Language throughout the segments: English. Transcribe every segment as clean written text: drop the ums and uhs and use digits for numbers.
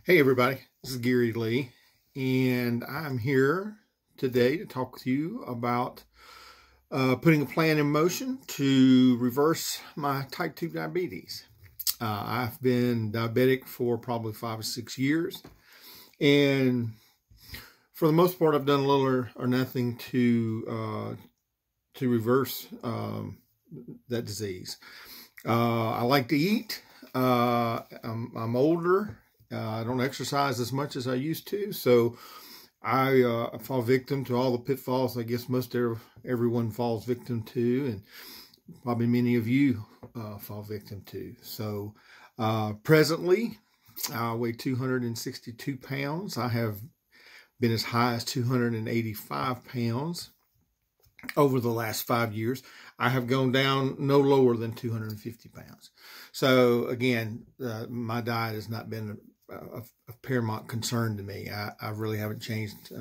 Hey everybody, this is Gary Lee, and I'm here today to talk with you about putting a plan in motion to reverse my type 2 diabetes. I've been diabetic for probably 5 or 6 years, and for the most part I've done little or nothing to reverse that disease. I like to eat. I'm older. I don't exercise as much as I used to, so I fall victim to all the pitfalls I guess most everyone falls victim to, and probably many of you fall victim to. So presently, I weigh 262 pounds. I have been as high as 285 pounds over the last 5 years. I have gone down no lower than 250 pounds. So again, my diet has not been a paramount concern to me. I really haven't changed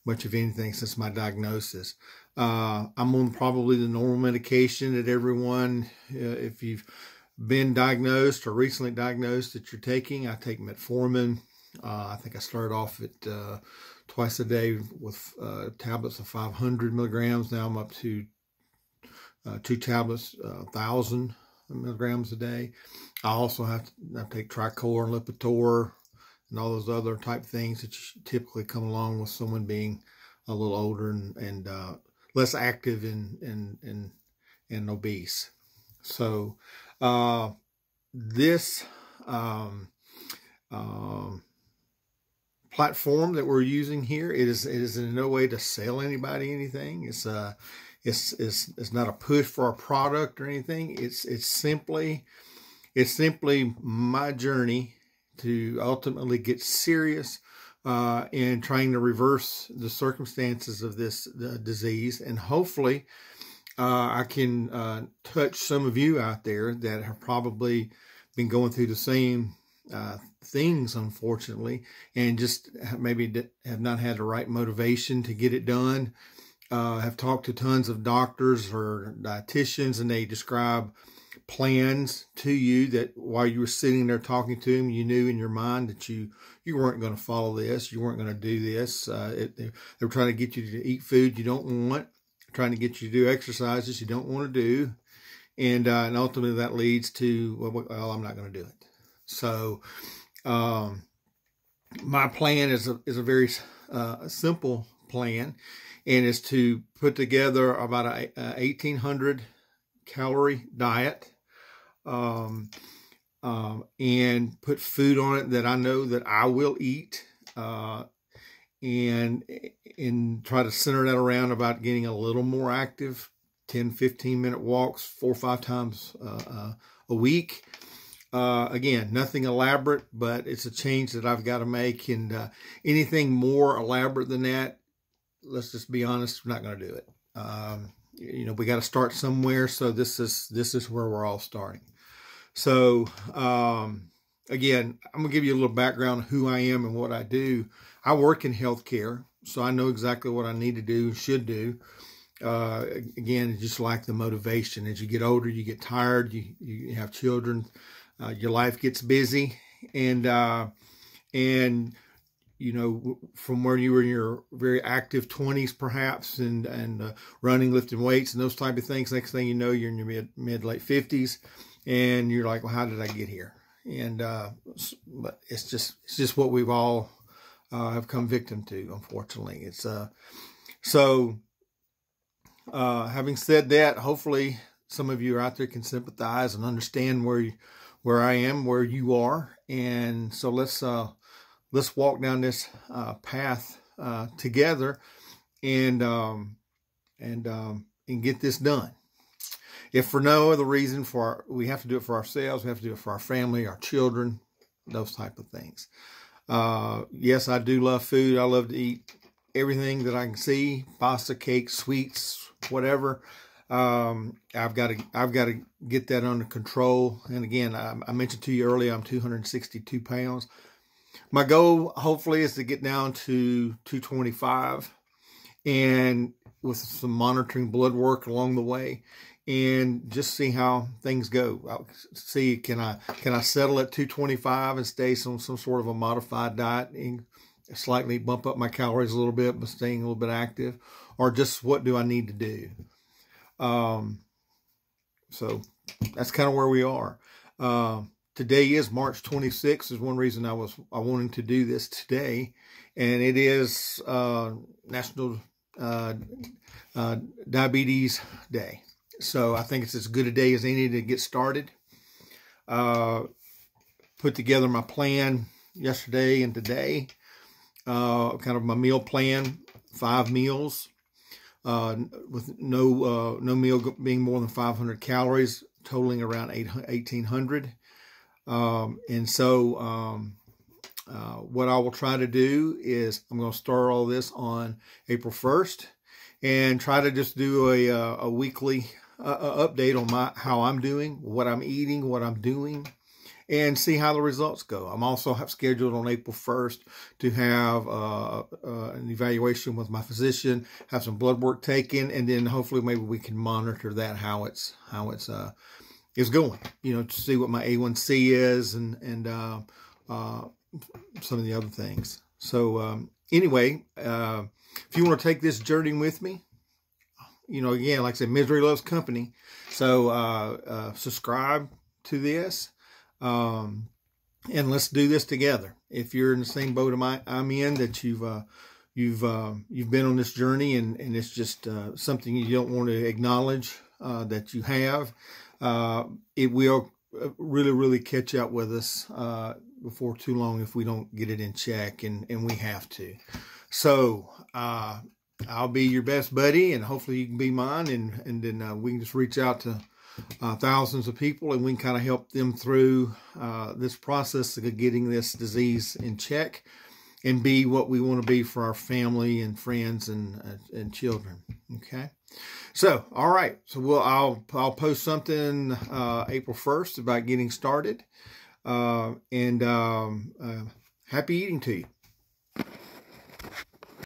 much of anything since my diagnosis. I'm on probably the normal medication that everyone, if you've been diagnosed or recently diagnosed, that you're taking. I take metformin. I think I started off at twice a day with tablets of 500 milligrams. Now I'm up to 2 tablets, 1,000 milligrams a day. I also have to take Tricor and Lipitor and all those other type things that typically come along with someone being a little older and less active and obese. So this platform that we're using here, it is in no way to sell anybody anything. It's not a push for a product or anything. It's simply my journey to ultimately get serious in trying to reverse the circumstances of this disease, and hopefully I can touch some of you out there that have probably been going through the same things, unfortunately, and just maybe have not had the right motivation to get it done. Have talked to tons of doctors or dietitians, and they describe plans to you that while you were sitting there talking to them, you knew in your mind that you weren't going to follow this, you weren't going to do this. They were trying to get you to eat food you don't want, trying to get you to do exercises you don't want to do, and ultimately that leads to, well, I'm not going to do it. So my plan is a very simple plan, and is to put together about a 1,800 calorie diet, and put food on it that I know that I will eat, and try to center that around about getting a little more active, 10-15-minute walks 4 or 5 times a week. Again, nothing elaborate, but it's a change that I've got to make, and anything more elaborate than that, let's just be honest, we're not going to do it. We got to start somewhere. So this is where we're all starting. So, again, I'm gonna give you a little background of who I am and what I do. I work in healthcare, so I know exactly what I need to do, should do. Again, just like the motivation. As you get older, you get tired, you have children, your life gets busy, and from where you were in your very active 20s, perhaps, and running, lifting weights, and those type of things. Next thing you know, you're in your late 50s, and you're like, well, how did I get here? And but it's just what we've all have come victim to, unfortunately. It's so. Having said that, hopefully some of you out there can sympathize and understand where I am, where you are, and so let's walk down this path together, and get this done. If for no other reason, we have to do it for ourselves, we have to do it for our family, our children, those type of things. Yes, I do love food. I love to eat everything that I can see: pasta, cakes, sweets, whatever. I've got to get that under control. And again, I mentioned to you earlier, I'm 262 pounds. My goal, hopefully, is to get down to 225. And with some monitoring blood work along the way, and just see how things go. I'll see, can I settle at 225 and stay on some sort of a modified diet and slightly bump up my calories a little bit, but staying a little bit active, or just what do I need to do? So that's kind of where we are. Today is March 26th. Is one reason I wanted to do this today, and it is National Diabetes Day. So I think it's as good a day as any to get started. Put together my plan yesterday and today. Kind of my meal plan, 5 meals, with no meal being more than 500 calories, totaling around 1,800. And so what I will try to do is I'm going to start all this on April 1st and try to just do a weekly update on how I'm doing, what I'm eating, what I'm doing, and see how the results go. I'm also scheduled on April 1st to have an evaluation with my physician, have some blood work taken, and then hopefully maybe we can monitor that, how it's going, to see what my A1C is and some of the other things. So anyway, if you want to take this journey with me, again, like I said, misery loves company. So subscribe to this, and let's do this together. If you're in the same boat I'm in, that you've been on this journey and it's just something you don't want to acknowledge that you have, it will really, really catch up with us before too long if we don't get it in check, and we have to. So I'll be your best buddy, and hopefully you can be mine, and then we can just reach out to thousands of people, and we can kind of help them through this process of getting this disease in check and be what we want to be for our family and friends and children. Okay. So, all right. So I'll post something April 1st about getting started, and happy eating to you.